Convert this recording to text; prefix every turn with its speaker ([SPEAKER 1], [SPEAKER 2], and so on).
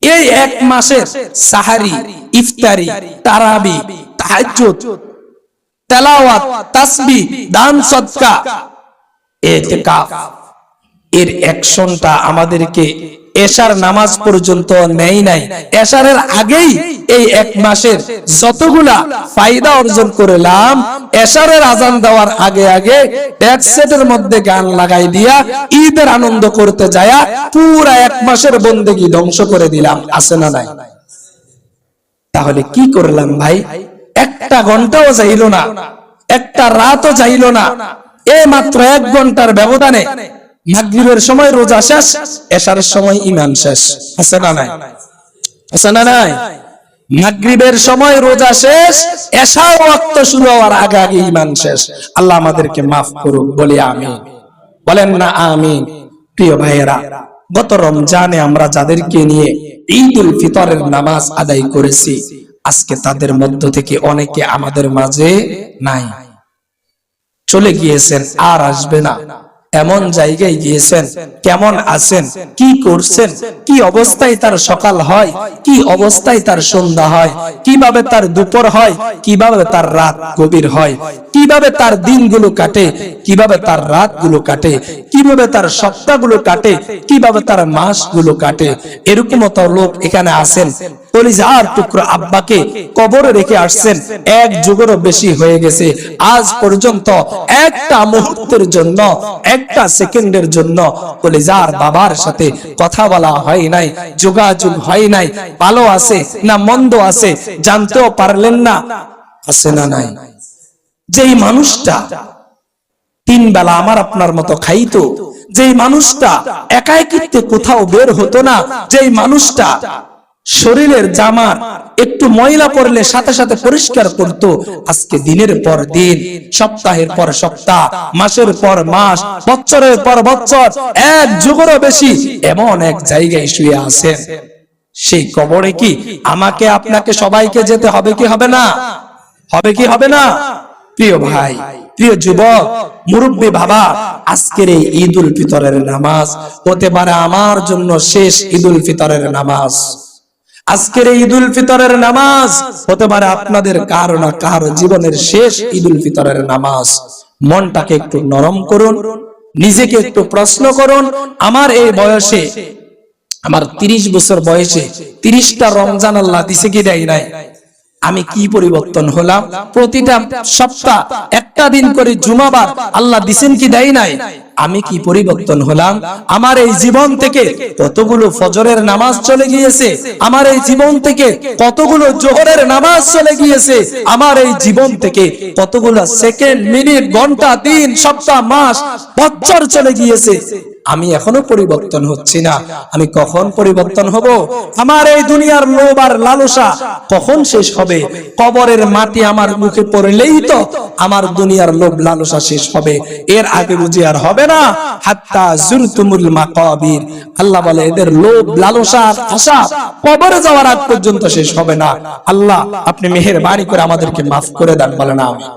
[SPEAKER 1] এই এক মাসের সাহারি, ইফতারি, তারাবি, তাহাজ্জুদ, তেলাওয়াত, তাসবিহ, দান সদকা, ইতিকাফ, এর অ্যাকশনটা আমাদেরকে এশার নামাজ পর্যন্ত নেই নাই। এশারের আগেই এই এক মাসের যতগুলা ফায়দা অর্জন করলাম, এশারের আজান দেওয়ার আগে আগে ট্যাক্সেটের মধ্যে গান লাগাই দিয়া ঈদের আনন্দ করতে যায়া পুরা এক মাসের বন্দেগী ধ্বংস করে দিলাম। আছে না নাই? তাহলে কি করলাম ভাই? একটা ঘন্টাও যাইল না, একটা রাতও যাইল না, এই মাত্র 1 ঘন্টার ব্যবধানে মাগরিবের সময় রোজা শেষ, এশারের সময় ঈমান শেষ। আছে না নাই? আছে না নাই? মাগরিবের সময় রোজা শেষ, এশার ওয়াক্ত শুরু হওয়ার আগে আগে ঈমান শেষ। আল্লাহ আমাদেরকে মাফ করুক, বলি আমিন। বলেন না আমিন। প্রিয় ভাইয়েরা, গত রমজানে আমরা যাদেরকে নিয়ে ঈদুল ফিতরের নামাজ আদায় করেছি, আজকে তাদের মধ্য থেকে অনেকে আমাদের মাঝে নাই, চলে গিয়েছেন, আর আসবে না। এমন জায়গায় গিয়েছেন, কেমন আছেন, কি করছেন, কি অবস্থায় তার সকাল হয়, কি অবস্থায় তার সন্ধ্যা হয়, কিভাবে তার দুপুর হয়, কিভাবে তার রাত গভীর হয়, কিভাবে তার দিনগুলো কাটে, কিভাবে তার রাতগুলো কাটে, কিভাবে তার সপ্তাহগুলো কাটে, কিভাবে তার মাসগুলো কাটে। এরকম তো লোক এখানে আছেন, কলিজার টুকরো আব্বাকে কবরে রেখে আসছেন, 1 যুগেরও বেশি হয়ে গেছে, আজ পর্যন্ত একটা মুহূর্তের জন্য, একটা সেকেন্ডের জন্য কলিজার বাবার সাথে কথা বলা হয় নাই, যোগাযোগ হয় নাই। ভালো আছে না মন্দ আছে জানতেও পারলেন না। আছে না নাই? যেই মানুষটা 3 বেলা আমার আপনার মতো খাইতো, যেই মানুষটা একাকিত্বে কোথাও বের হতো না, যেই মানুষটা শরীরের জামা একটু ময়লা পড়লে সাথে সাথে পরিষ্কার করত, আজকে দিনের পর দিন, সপ্তাহের পর সপ্তাহ, মাসের পর মাস, বছরের পর বছর, 1 যুগেরও বেশি এমন এক জায়গায় শুয়ে আছেন। সেই কবরে কি আমাকে আপনাকে সবাইকে যেতে হবে কি হবে না? হবে কি হবে না? প্রিয় ভাই, প্রিয় যুবক, মুরব্বী বাবা, আজকের এই ঈদুল ফিতরের নামাজ হতে পারে আমার জন্য শেষ ঈদুল ফিতরের নামাজ। আজকের এই ঈদুল ফিতরের নামাজ হতে পারে আপনাদের কারো না কারো জীবনের শেষ ঈদুল ফিতরের নামাজ। মনটাকে একটু নরম করুন, নিজেকে একটু প্রশ্ন করুন, আমার এই বয়সে, আমার 30 বছর বয়সে 30টা রমজান আল্লাহ দিছে কি দেয় নাই? আমি কি পরিবর্তন হলাম? প্রতিটা সপ্তাহ একটা দিন করে জুমাবার আল্লাহ দিছেন কি দেয় নাই? আমি কি পরিবর্তন হলাম? আমার এই জীবন থেকে কতগুলো ফজরের নামাজ চলে গিয়েছে, আমার এই জীবন থেকে কতগুলো জোহরের নামাজ চলে গিয়েছে, আমার এই জীবন থেকে কতগুলো সেকেন্ড, মিনিট, ঘন্টা, দিন, সপ্তাহ, মাস, বছর চলে গিয়েছে। আমি এখনো পরিবর্তন হচ্ছি না। আমি কখন পরিবর্তন হব? আমার এই দুনিয়ার লোভ আর লালসা কখন শেষ হবে? কবরের মাটি আমার মুখে পড়লেই তো আমার দুনিয়ার লোভ লালসা শেষ হবে, এর আগে বুঝি আর হবে না। হাত্তা জুরতুমুল মাকাবির, আল্লাহ বলে এদের লোভ লালসা আশা কবরে যাওয়ার আগ পর্যন্ত শেষ হবে না। আল্লাহ আপনি মেহেরবানি করে আমাদেরকে মাফ করে দেন, বলেন আমিন।